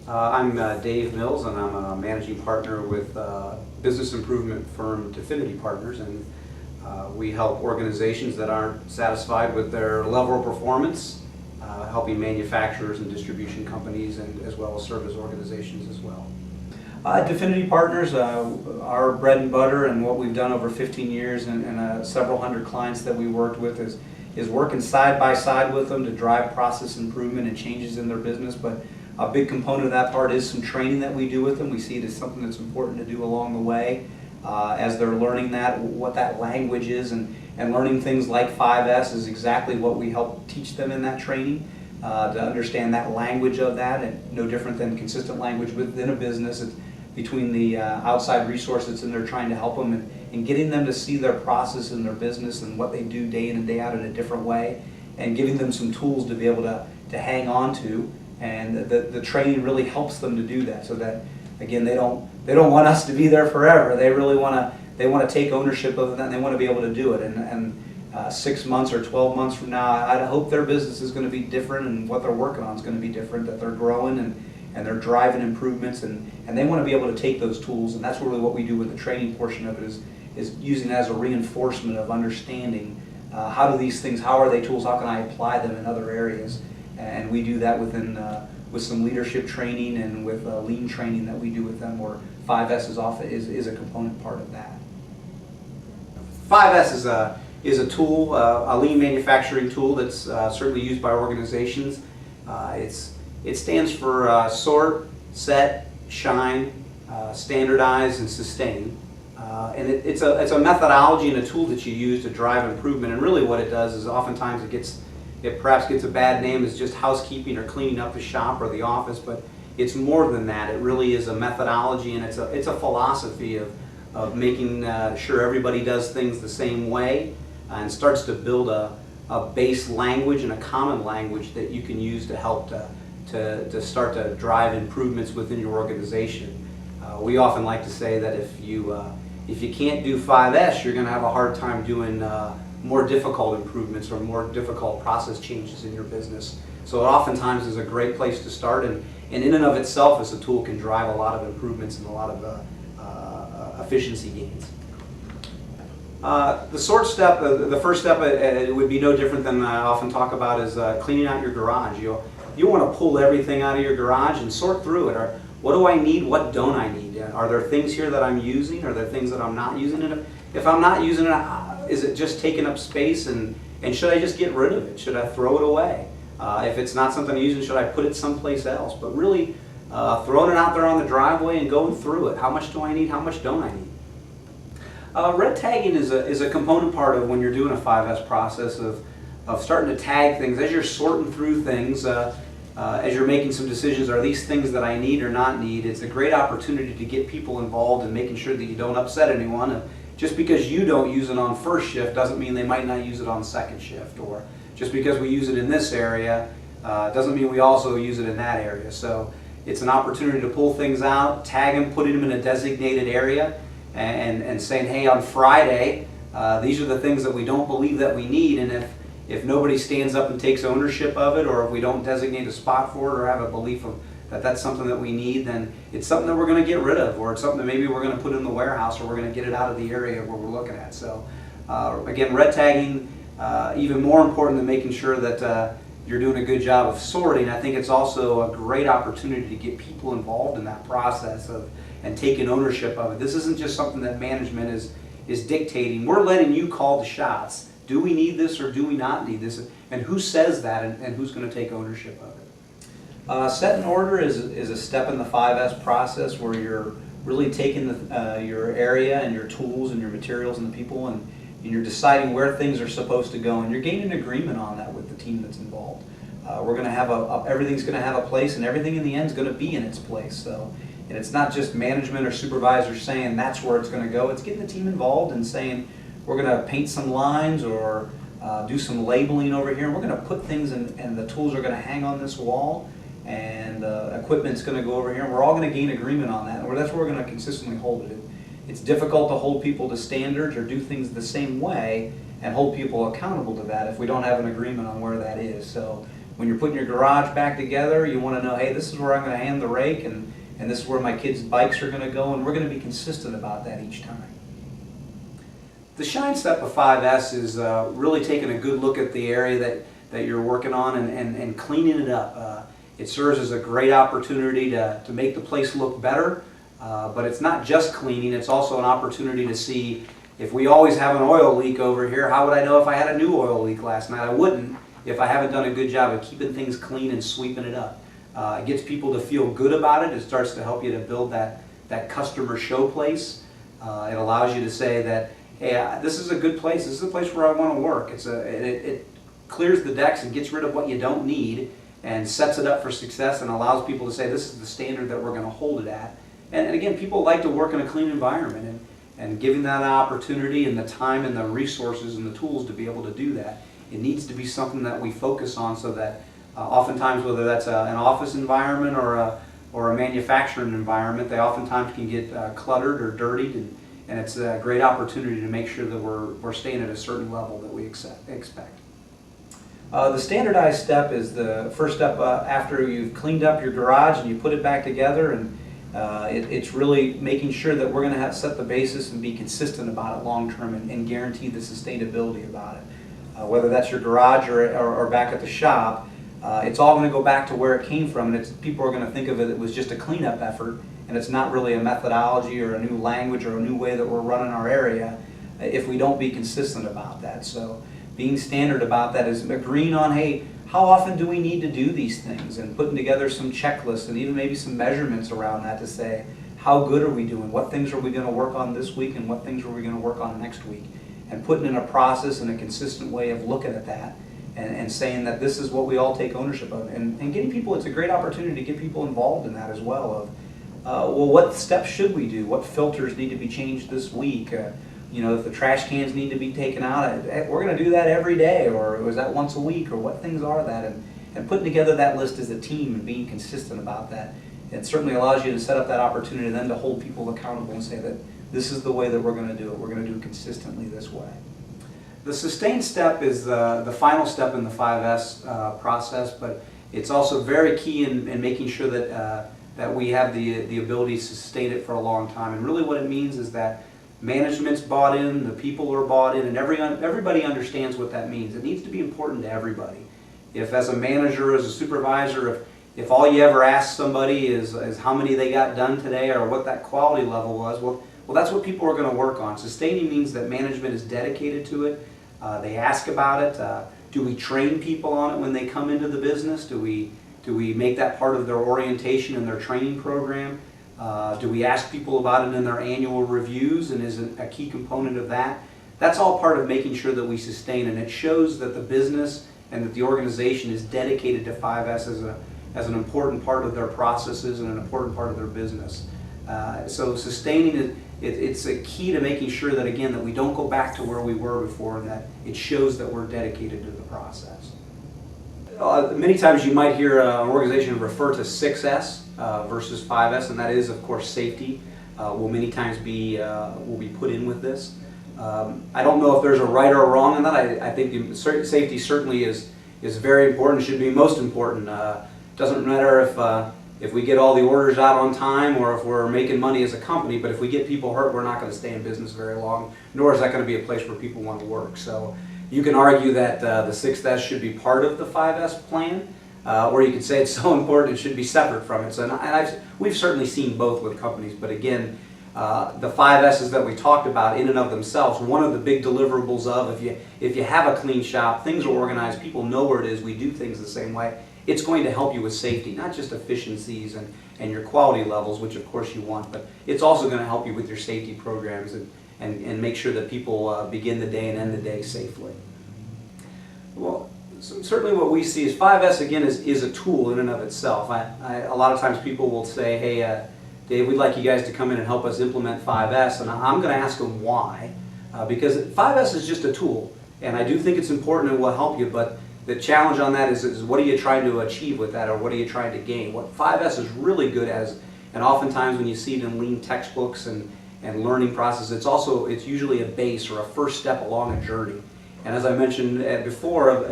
I'm Dave Mills, and I'm a managing partner with business improvement firm Definity Partners, and we help organizations that aren't satisfied with their level of performance, helping manufacturers and distribution companies, and as well as service organizations as well. Definity Partners, our bread and butter and what we've done over 15 years and several hundred clients that we worked with is working side by side with them to drive process improvement and changes in their business. But a big component of that part is some training that we do with them. We see it as something that's important to do along the way as they're learning that, what that language is, and learning things like 5S is exactly what we help teach them in that training. To understand that language of that, and no different than consistent language within a business. It's between the outside resource that's in there trying to help them and getting them to see their process in their business and what they do day in and day out in a different way, and giving them some tools to be able to hang on to. And the training really helps them to do that, so that again they don't want us to be there forever. They really want to take ownership of that, and they want to be able to do it. And 6 months or 12 months from now, I hope their business is going to be different, and what they're working on is going to be different. That they're growing and they're driving improvements, and they want to be able to take those tools. And that's really what we do with the training portion of it is using it as a reinforcement of understanding how do these things, how are they tools, how can I apply them in other areas. And we do that with some leadership training and with lean training that we do with them, where 5S is a component part of that. 5S is a tool, a lean manufacturing tool that's certainly used by organizations. It stands for sort, set, shine, standardize, and sustain. And it's a methodology and a tool that you use to drive improvement. And really what it does is oftentimes it perhaps gets a bad name as just housekeeping or cleaning up the shop or the office, but it's more than that. It really is a methodology, and it's a philosophy of making sure everybody does things the same way, and starts to build a base language and a common language that you can use to help to start to drive improvements within your organization. We often like to say that if you can't do 5S, you're going to have a hard time doing more difficult improvements or more difficult process changes in your business. So it oftentimes is a great place to start, and in and of itself as a tool can drive a lot of improvements and a lot of efficiency gains. The sort step, the first step, it would be no different than I often talk about, is cleaning out your garage. You want to pull everything out of your garage and sort through it. What do I need? What don't I need? Are there things here that I'm using? Are there things that I'm not using? And if I'm not using it, is it just taking up space? And should I just get rid of it? Should I throw it away? If it's not something I'm using, should I put it someplace else? But really, throwing it out there on the driveway and going through it. How much do I need? How much don't I need? Red tagging is a component part of when you're doing a 5S process of starting to tag things as you're sorting through things, as you're making some decisions. Are these things that I need or not need? It's a great opportunity to get people involved in making sure that you don't upset anyone. Just because you don't use it on first shift doesn't mean they might not use it on second shift, or just because we use it in this area doesn't mean we also use it in that area. So it's an opportunity to pull things out, tag them, putting them in a designated area, and saying, hey, on Friday, these are the things that we don't believe that we need, and if nobody stands up and takes ownership of it, or if we don't designate a spot for it or have a belief that that's something that we need, then it's something that we're going to get rid of, or it's something that maybe we're going to put in the warehouse, or we're going to get it out of the area where we're looking at. So again, red tagging, even more important than making sure that you're doing a good job of sorting. I think it's also a great opportunity to get people involved in that process and taking ownership of it. This isn't just something that management is dictating. We're letting you call the shots. Do we need this or do we not need this? And who says that, and who's going to take ownership of it? Set and order is a step in the 5S process where you're really taking your area and your tools and your materials and the people, and you're deciding where things are supposed to go, and you're gaining agreement on that with the team that's involved. We're going to have everything's going to have a place, and everything in the end is going to be in its place. So, and it's not just management or supervisors saying that's where it's going to go. It's getting the team involved and saying, we're going to paint some lines or do some labeling over here, and we're going to put things in, and the tools are going to hang on this wall, and equipment's going to go over here, and we're all going to gain agreement on that, and that's where we're going to consistently hold it. It's difficult to hold people to standards or do things the same way and hold people accountable to that if we don't have an agreement on where that is. So when you're putting your garage back together, you want to know, hey, this is where I'm going to hand the rake, and this is where my kids' bikes are going to go, and we're going to be consistent about that each time. The shine step of 5S is really taking a good look at the area that you're working on and cleaning it up. It serves as a great opportunity to make the place look better, but it's not just cleaning, it's also an opportunity to see if we always have an oil leak over here, how would I know if I had a new oil leak last night? I wouldn't if I haven't done a good job of keeping things clean and sweeping it up. It gets people to feel good about it. It starts to help you to build that customer show place. It allows you to say that, hey, this is a good place. This is a place where I want to work. It clears the decks and gets rid of what you don't need and sets it up for success and allows people to say this is the standard that we're going to hold it at. And again, people like to work in a clean environment, and giving that an opportunity and the time and the resources and the tools to be able to do that, it needs to be something that we focus on so that oftentimes, whether that's an office environment or a manufacturing environment, they oftentimes can get cluttered or dirtied, and it's a great opportunity to make sure that we're staying at a certain level that we expect. The standardized step is the first step after you've cleaned up your garage and you put it back together, and it's really making sure that we're going to set the basis and be consistent about it long term and guarantee the sustainability about it. Whether that's your garage or back at the shop, it's all going to go back to where it came from, and people are going to think of it was just a cleanup effort, and it's not really a methodology or a new language or a new way that we're running our area if we don't be consistent about that. So being standard about that is agreeing on, hey, how often do we need to do these things, and putting together some checklists and even maybe some measurements around that to say, how good are we doing? What things are we going to work on this week, and what things are we going to work on next week? And putting in a process and a consistent way of looking at that and saying that this is what we all take ownership of. And getting people, it's a great opportunity to get people involved in that as well of, well, what steps should we do? What filters need to be changed this week? If the trash cans need to be taken out, we're going to do that every day, or was that once a week, or what things are that? And putting together that list as a team and being consistent about that. It certainly allows you to set up that opportunity then to hold people accountable and say that this is the way that we're going to do it. We're going to do it consistently this way. The sustain step is the final step in the 5S process, but it's also very key in making sure that we have the ability to sustain it for a long time. And really what it means is that management's bought in, the people are bought in, and everybody understands what that means. It needs to be important to everybody. If as a manager, as a supervisor, if all you ever ask somebody is how many they got done today or what that quality level was, well that's what people are going to work on. Sustaining means that management is dedicated to it. They ask about it. Do we train people on it when they come into the business? Do we make that part of their orientation and their training program? Do we ask people about it in their annual reviews, and is it a key component of that? That's all part of making sure that we sustain, and it shows that the business and that the organization is dedicated to 5S as an important part of their processes and an important part of their business. So sustaining it's a key to making sure that, again, that we don't go back to where we were before, and that it shows that we're dedicated to the process. Many times you might hear an organization refer to 6S versus 5S, and that is, of course, safety will many times be put in with this. I don't know if there's a right or a wrong in that. I think safety certainly is very important. It should be most important. Doesn't matter if we get all the orders out on time or if we're making money as a company, but if we get people hurt, we're not going to stay in business very long, nor is that going to be a place where people want to work. So you can argue that the 6S should be part of the 5S plan, or you could say it's so important it should be separate from it. So, we've certainly seen both with companies, but again, the 5S's that we talked about in and of themselves, one of the big deliverables of if you have a clean shop, things are organized, people know where it is, we do things the same way, it's going to help you with safety, not just efficiencies and your quality levels, which of course you want, but it's also going to help you with your safety programs and make sure that people begin the day and end the day safely. Well, so certainly what we see is 5S, again, is a tool in and of itself. A lot of times people will say, hey, Dave, we'd like you guys to come in and help us implement 5S, and I'm going to ask them why, because 5S is just a tool, and I do think it's important and will help you, but the challenge on that is what are you trying to achieve with that, or what are you trying to gain? What 5S is really good as, and oftentimes when you see it in lean textbooks and learning process, it's usually a base or a first step along a journey. And as I mentioned before,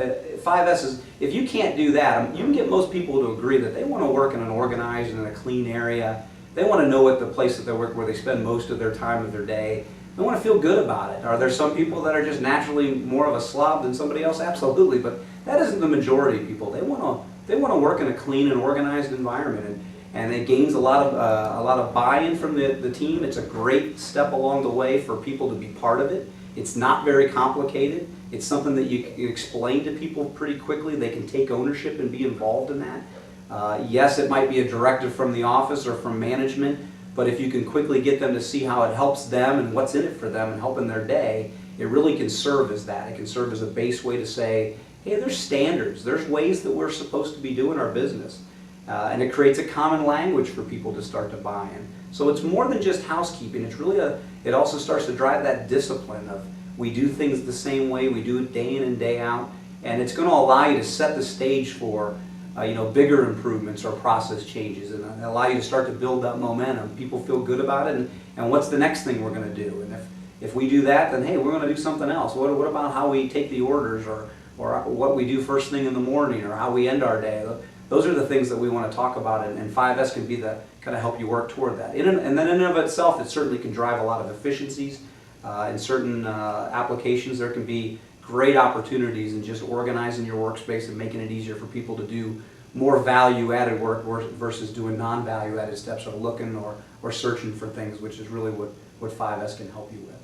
5S is, if you can't do that, you can get most people to agree that they want to work in an organized and in a clean area. They want to know what the place that they work, where they spend most of their time of their day. They want to feel good about it. Are there some people that are just naturally more of a slob than somebody else? Absolutely, but that isn't the majority of people. They want to work in a clean and organized environment, and it gains a lot of buy-in from the team. It's a great step along the way for people to be part of it. It's not very complicated. It's something that you can explain to people pretty quickly. They can take ownership and be involved in that. Yes, it might be a directive from the office or from management, but if you can quickly get them to see how it helps them and what's in it for them and helping their day, it really can serve as that. It can serve as a base way to say, hey, there's standards, there's ways that we're supposed to be doing our business. And it creates a common language for people to start to buy in. So it's more than just housekeeping. It's really it also starts to drive that discipline of we do things the same way, we do it day in and day out, and it's going to allow you to set the stage for bigger improvements or process changes, and allow you to start to build that momentum. People feel good about it, and what's the next thing we're going to do? And if we do that, then hey, we're going to do something else. What about how we take the orders, or what we do first thing in the morning, or how we end our day? Those are the things that we want to talk about, and 5S can be the kind of help you work toward that. And then in and of itself, it certainly can drive a lot of efficiencies. In certain applications, there can be great opportunities in just organizing your workspace and making it easier for people to do more value-added work versus doing non-value-added steps, or looking or searching for things, which is really what 5S can help you with.